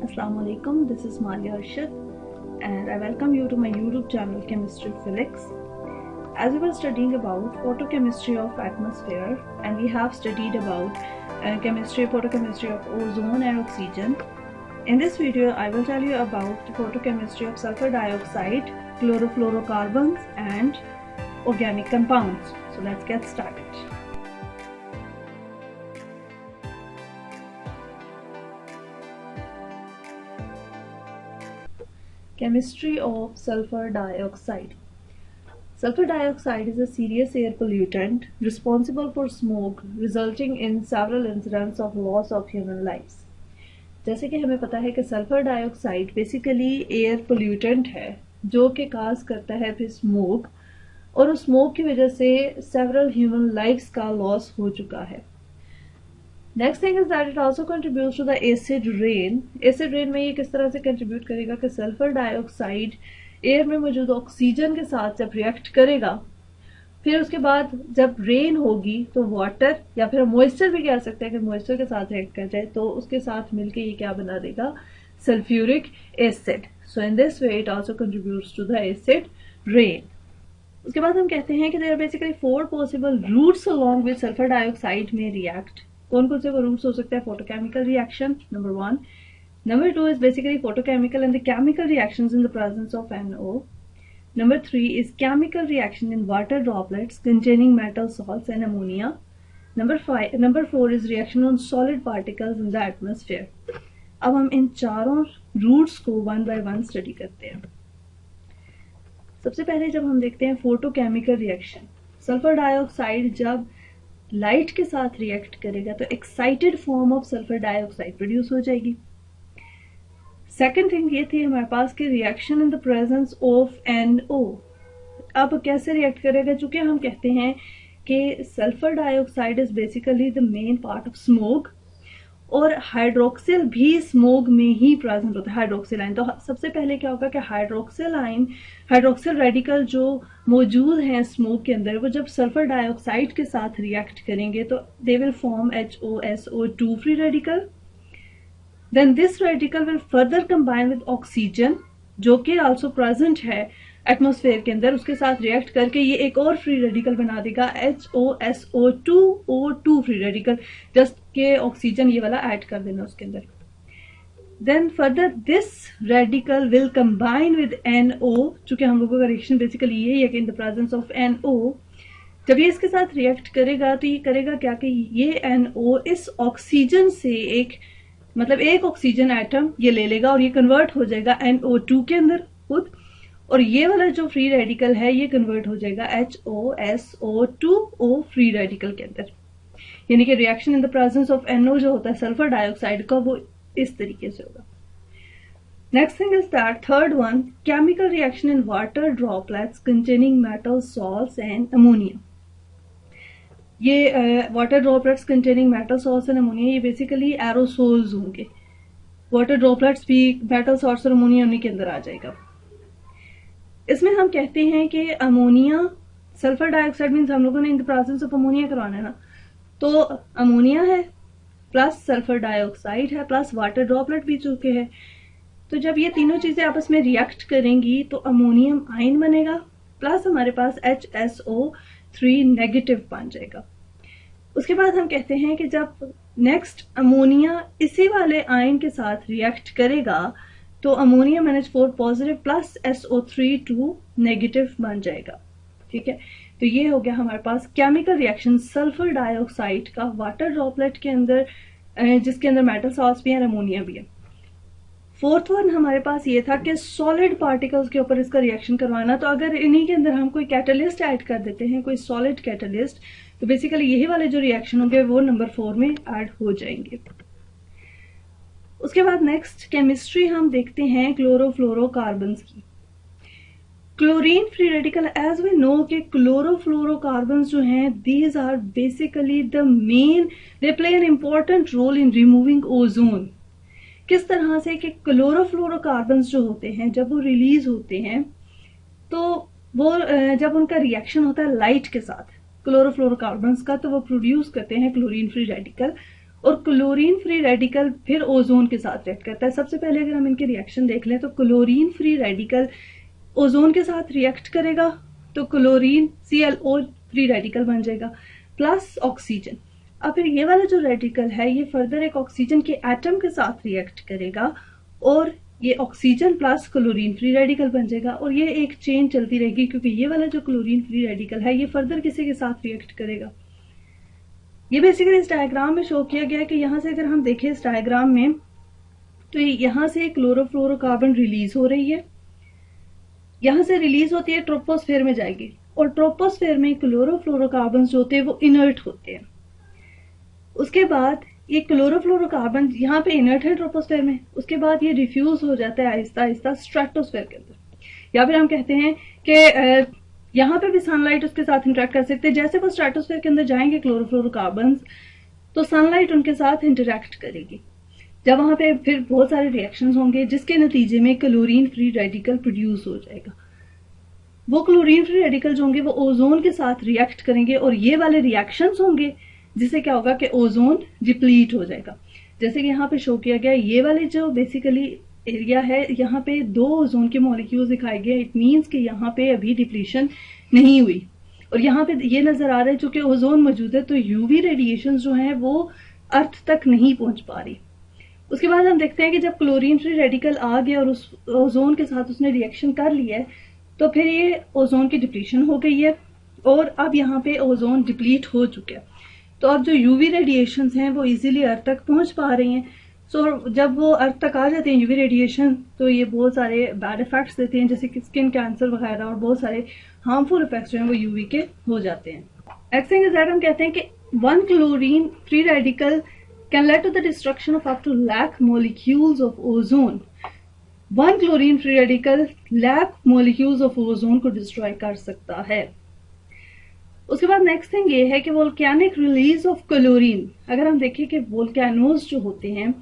Assalamu alaikum, this is Malia Arshad and I welcome you to my YouTube channel Chemistry Felix. As we were studying about photochemistry of atmosphere and we have studied about photochemistry of ozone and oxygen. In this video I will tell you about the photochemistry of sulfur dioxide, chlorofluorocarbons and organic compounds. So let's get started. Chemistry of sulfur dioxide. Sulfur dioxide is a serious air pollutant responsible for smoke resulting in several incidents of loss of human lives. जैसे कि हमें पता है कि sulphur dioxide basically air pollutant है जो कि काज करता है फिर स्मोक, और उस स्मोक की वजह से सेवरल ह्यूमन लाइव्स का लॉस हो चुका है. Next thing is that it also contributes to the acid rain. Acid rain में ये किस तरह से कंट्रीब्यूट करेगा कि सल्फर डाइऑक्साइड एयर में मौजूद ऑक्सीजन के साथ जब रिएक्ट करेगा, फिर उसके बाद जब रेन होगी तो वाटर या फिर मॉइस्चर भी कह सकते हैं कि मॉइस्चर के साथ रिएक्ट कर जाए तो उसके साथ मिलके ये क्या बना देगा, sulphuric acid. So in this way it also contributes to the acid rain. उसके बाद हम कहते हैं कि there are basically 4 possible routes along with sulphur dioxide में रिएक्ट. कौन कौन से वो रूट्स हो सकते हैं? Photochemical reaction number 1. Number 2 is basically photochemical and the chemical reactions in the presence of NO. Number 3 is chemical reaction in water droplets containing metal salts and ammonia. Number 4 is reaction on solid particles in the atmosphere. अब हम इन चारों roots को one by one study करते हैं. सबसे पहले जब हम देखते हैं फोटोकेमिकल रिएक्शन, सल्फर डाइऑक्साइड जब लाइट के साथ रिएक्ट करेगा तो excited form of sulphur dioxide produce हो जाएगी. सेकेंड थिंग ये थी हमारे पास कि reaction in the presence of NO. अब कैसे रिएक्ट करेगा? चूंकि हम कहते हैं कि sulphur dioxide is basically the main part of smoke और हाइड्रोक्सिल भी स्मोक में ही प्रेजेंट होता है, हाइड्रोक्सिल आयन. तो सबसे पहले क्या होगा कि हाइड्रोक्सिल रेडिकल जो मौजूद हैं स्मोक के अंदर, वो जब सल्फर डाइऑक्साइड के साथ रिएक्ट करेंगे तो they will form HOSO2 free radical. Then this radical will further combine with oxygen जो कि also present है एटमॉस्फेयर के अंदर, उसके साथ रिएक्ट करके ये एक और फ्री रेडिकल बना देगा HOSO2O2 फ्री रेडिकल, जस्ट के ऑक्सीजन ये वाला ऐड कर देना उसके अंदर. Then further this radical will combine with NO. चूंकि हम लोगों का रिएक्शन बेसिकली यही है कि in the presence of NO जब ये इसके साथ रिएक्ट करेगा तो ये करेगा क्या कि ये NO इस ऑक्सीजन से एक ऑक्सीजन एटम ये ले लेगा और ये कन्वर्ट हो जाएगा NO2 के अंदर खुद, और ये वाला जो फ्री रेडिकल है ये कन्वर्ट हो जाएगा HOSO2O फ्री रेडिकल के अंदर. यानी कि reaction in the presence of NO जो होता है सल्फर डाइऑक्साइड का, वो इस तरीके से होगा. Next thing is that third one, chemical reaction in water droplets containing metal salts and ammonia. ये water droplets containing metal salts and ammonia ये बेसिकली एरोसोल्स होंगे. वाटर ड्रॉपलेट्स भी मेटल सॉल्ट्स और अमोनिया उन्हीं के अंदर आ जाएगा. इसमें हम कहते हैं कि अमोनिया, सल्फर डाइऑक्साइड मीन्स हम लोगों ने in the presence of ammonia करवाना है ना, तो अमोनिया है प्लस सल्फर डाइऑक्साइड है प्लस वाटर ड्रॉपलेट भी चुके हैं. तो जब ये तीनों चीजें आपस में रिएक्ट करेंगी तो अमोनियम आयन बनेगा प्लस हमारे पास HSO3 नेगेटिव बन जाएगा. उसके बाद हम कहते हैं कि जब नेक्स्ट अमोनिया इसी वाले आयन के साथ रिएक्ट करेगा तो ammonium NH4 positive plus SO3 negative बन जाएगा. ठीक है, तो ये हो गया हमारे पास केमिकल रिएक्शन सल्फर डाइऑक्साइड का वाटर ड्रॉपलेट के अंदर, जिसके अंदर मेटल सॉल्ट्स भी हैं, अमोनिया भी है. फोर्थ वन हमारे पास ये था कि सॉलिड पार्टिकल्स के ऊपर इसका रिएक्शन करवाना. तो अगर इन्हीं के अंदर हम कोई कैटलिस्ट ऐड कर देते हैं, कोई सॉलिड कैटलिस्ट, तो बेसिकली यही वाले जो रिएक्शन होंगे वो नंबर 4 में ऐड हो जाएंगे. उसके बाद नेक्स्ट केमिस्ट्री हम देखते हैं क्लोरोफ्लोरोकार्बन्स की. Chlorine free radical, as we know कि क्लोरोफ्लोरोकार्बन्स जो हैं these are basically the main, they play an important role in removing ozone. किस तरह से कि क्लोरोफ्लोरोकार्बन्स जो होते हैं जब वो रिलीज होते हैं तो वो जब उनका रिएक्शन होता है लाइट के साथ क्लोरोफ्लोरोकार्बन्स का, तो वो प्रोड्यूस करते हैं क्लोरीन फ्री रेडिकल और क्लोरीन फ्री रेडिकल फिर ओजोन के साथ रिएक्ट करता है। सबसे पहले अगर हम इनके रिएक्शन देख लें तो क्लोरीन फ्री रेडिकल ओजोन के साथ रिएक्ट करेगा तो क्लोरीन ClO फ्री रेडिकल बन जाएगा प्लस ऑक्सीजन। अब फिर ये वाला जो रेडिकल है ये फर्दर एक ऑक्सीजन के एटम के साथ रिएक्ट करेगा और ये oxygen plus chlorine free radical बन जाएगा और ये एक चेन चलती रहेगी क्योंकि ये वाला जो क्लोरीन फ्री रेडिकल है ये फर्दर किसी के साथ रिएक्ट करेगा। ये बेसिकली इस डायग्राम में शो किया गया है कि यहाँ से अगर हम देखें इस डायग्राम में तो यहाँ से क्लोरोफ्लोरोकार्बन रिलीज हो रही है, यहाँ से रिलीज होती है ट्रोपोस्फेयर में जाएगी और ट्रोपोस्फेयर में क्लोरोफ्लोरोकार्बन जो होते हैं वो इनर्ट होते हैं। उसके बाद ये क्लोरोफ्लोरोकार्बन यहाँ पे इनर्ट है ट्रोपोस्फेयर में, उसके बाद ये डिफ्यूज हो जाता है आहिस्ता आहिस्ता स्ट्रेटोस्फेयर के अंदर, या फिर हम कहते हैं कि यहाँ पे भी सनलाइट उसके साथ इंटरेक्ट कर सकते हैं। जैसे वो स्ट्रेटोस्फेयर के अंदर जाएंगे क्लोरोफ्लोरोकार्बन तो सनलाइट उनके साथ इंटरेक्ट करेगी, जब वहां पे फिर बहुत सारे रिएक्शंस होंगे जिसके नतीजे में क्लोरीन फ्री रेडिकल प्रोड्यूस हो जाएगा। वो क्लोरीन फ्री रेडिकल जो होंगे वो ओजोन के साथ रिएक्ट करेंगे और ये वाले रिएक्शंस होंगे जिससे क्या होगा कि ओजोन डिप्लीट हो जाएगा। जैसे कि यहाँ पे शो किया गया ये वाले जो बेसिकली एरिया है यहाँ पे 2 ओजोन के मॉलिक्यूल्स दिखाए गए। इट मीन्स कि यहाँ पे अभी डिप्लीशन नहीं हुई और यहाँ पे ये नजर आ रहा है चूंकि ओजोन मौजूद है तो यूवी रेडिएशन जो है वो अर्थ तक नहीं पहुंच पा रही। उसके बाद हम देखते हैं कि जब क्लोरीन फ्री रेडिकल आ गया और उस ओजोन के साथ उसने रिएक्शन कर लिया है तो फिर ये ओजोन की डिप्लीशन हो गई है और अब यहाँ पे ओजोन डिप्लीट हो चुका है। तो अब जो यूवी रेडिएशन हैं वो इजीली अर्थ तक पहुंच पा रही हैं। सो जब वो अर्थ तक आ जाते हैं यूवी रेडिएशन तो ये बहुत सारे बैड इफेक्ट्स देते हैं जैसे कि स्किन कैंसर वगैरह और बहुत सारे हार्मफुल इफेक्ट्स जो हैं वो यूवी के हो जाते हैं। नेक्स्ट थिंग इज दैट हम कहते हैं कि 1 chlorine free radical can lead to the destruction of up to lakh molecules of ozone. 1 chlorine free radical lakh molecules of ozone को डिस्ट्रॉय कर सकता है। उसके बाद नेक्स्ट थिंग ये है कि वोल्केनिक रिलीज ऑफ क्लोरीन, अगर हम देखें कि वोल्केनोज जो होते हैं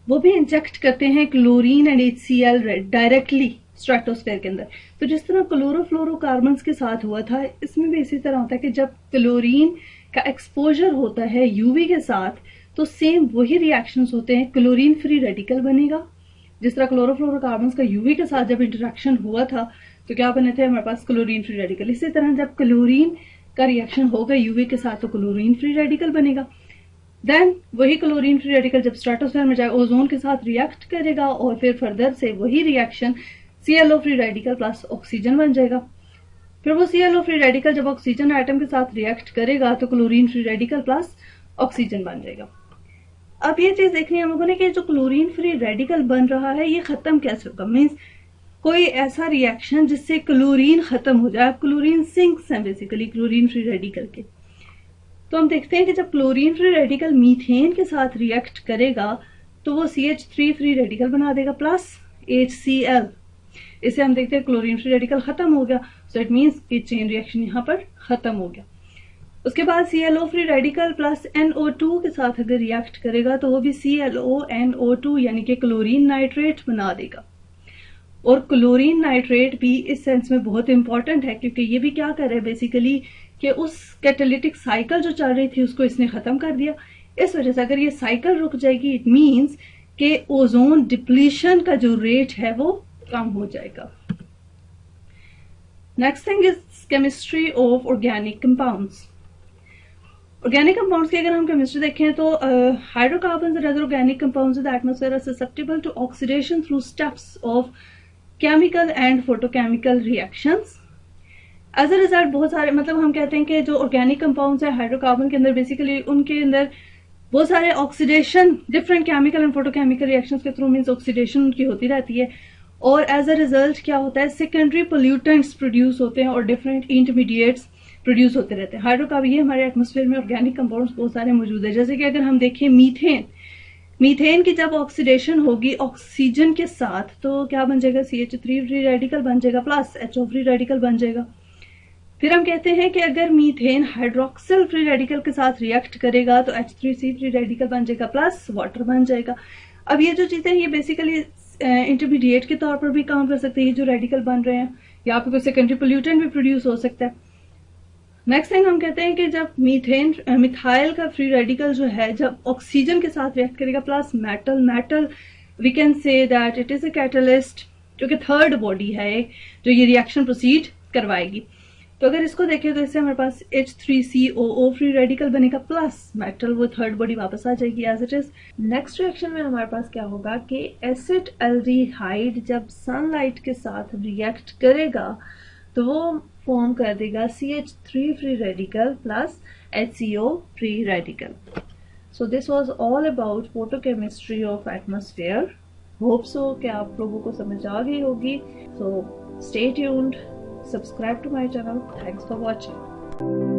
वो भी इंजेक्ट करते हैं chlorine and HCl directly stratosphere के अंदर। तो जिस तरह क्लोरोफ्लोरोकार्बन के साथ हुआ था इसमें भी इसी तरह होता है कि जब क्लोरीन का एक्सपोजर होता है यूवी के साथ तो सेम वही रिएक्शंस होते हैं, क्लोरीन फ्री रेडिकल बनेगा। जिस तरह क्लोरोफ्लोरोकार्बन का यूवी के साथ जब इंटरेक्शन हुआ था तो क्या बने थे हमारे पास क्लोरीन फ्री रेडिकल। इसी तरह जब क्लोरीन का रिएक्शन होगा यूवी के साथ तो क्लोरीन फ्री रेडिकल बनेगा। देन वही क्लोरीन फ्री रेडिकल जब स्ट्रेटोस्फेयर में जाए ओजोन के साथ रिएक्ट करेगा और फिर फर्दर से वही reaction ClO free radical plus oxygen बन जाएगा। फिर वो ClO फ्री रेडिकल जब ऑक्सीजन एटम के साथ रिएक्ट करेगा तो chlorine free radical plus oxygen बन जाएगा। अब ये चीज देखनी है हम लोगों ने कि जो क्लोरीन फ्री रेडिकल बन रहा है ये खत्म कैसे होगा। मीन्स कोई ऐसा रिएक्शन जिससे क्लोरीन खत्म हो जाए। क्लोरीन सिंक्स हैं बेसिकली क्लोरीन फ्री रेडिकल के। तो हम देखते हैं कि जब क्लोरीन फ्री रेडिकल मीथेन के साथ रिएक्ट करेगा तो वो CH3 फ्री रेडिकल बना देगा प्लस HCl। इससे हम देखते हैं क्लोरीन फ्री रेडिकल खत्म हो गया। सो इट मीन्स कि चेन रिएक्शन यहाँ पर खत्म हो गया। उसके बाद ClO free radical plus NO2 के साथ अगर रिएक्ट करेगा तो वो भी ClONO2 यानी कि क्लोरीन नाइट्रेट बना देगा। और क्लोरीन नाइट्रेट भी इस सेंस में बहुत इंपॉर्टेंट है क्योंकि ये भी क्या कर रहा है बेसिकली कि उस कैटालिटिक साइकिल जो चल रही थी उसको इसने खत्म कर दिया। इस वजह से अगर ये साइकिल रुक जाएगी इट मीन्स कि ओजोन डिप्लीशन का जो रेट है वो कम हो जाएगा। Next thing is chemistry of organic compounds. Organic compounds की अगर हम केमिस्ट्री देखें तो hydrocarbons and other organic compounds in the atmosphere are susceptible to oxidation through steps of chemical and photochemical reactions. As a result बहुत सारे मतलब हम कहते हैं कि जो ऑर्गेनिक कंपाउंड्स है हाइड्रोकार्बन के अंदर बेसिकली उनके अंदर बहुत सारे oxidation different chemical and photochemical reactions के थ्रू मीन्स ऑक्सीडेशन उनकी होती रहती है और एज अ रिजल्ट क्या होता है सेकेंडरी पोल्यूटेंट्स प्रोड्यूस होते हैं और डिफरेंट इंटरमीडिएट्स प्रोड्यूस होते रहते हैं। हाइड्रोकार्बन ये हमारे एटमॉस्फेयर में ऑर्गेनिक कंपाउंड्स बहुत सारे मौजूद है। जैसे कि अगर हम देखें मीथेन की जब ऑक्सीडेशन होगी ऑक्सीजन के साथ तो क्या बन जाएगा CH3 फ्री रेडिकल बन जाएगा प्लस HO फ्री रेडिकल बन जाएगा। फिर हम कहते हैं कि अगर मीथेन हाइड्रोक्सिल फ्री रेडिकल के साथ रिएक्ट करेगा तो H3C फ्री रेडिकल बन जाएगा प्लस वाटर बन जाएगा। अब ये जो चीजें ये बेसिकली इंटरमीडिएट के तौर पर भी काम कर सकते हैं। ये जो रेडिकल बन रहे हैं यहाँ पे कोई सेकेंडरी पोल्यूटेंट भी प्रोड्यूस हो सकता है। नेक्स्ट थिंग हम कहते हैं कि जब मिथाइल का फ्री रेडिकल जो है जब ऑक्सीजन के साथ रिएक्ट करेगा plus metal we can say that it is a catalyst, जो कि थर्ड बॉडी है जो ये रिएक्शन प्रोसीड करवाएगी। तो अगर इसको देखें तो इससे हमारे पास H3COO फ्री रेडिकल बनेगा प्लस मेटल, वो थर्ड बॉडी वापस आ जाएगी as it is. Next reaction में हमारे पास क्या होगा कि एसिड एल्डिहाइड जब सनलाइट के साथ रिएक्ट करेगा तो वो फॉर्म कर देगा CH3 free radical plus HCO free radical. So this was all about photochemistry of atmosphere. Hope so कि आप लोगों को समझ आ गई होगी। So stay tuned, subscribe to my channel. Thanks for watching.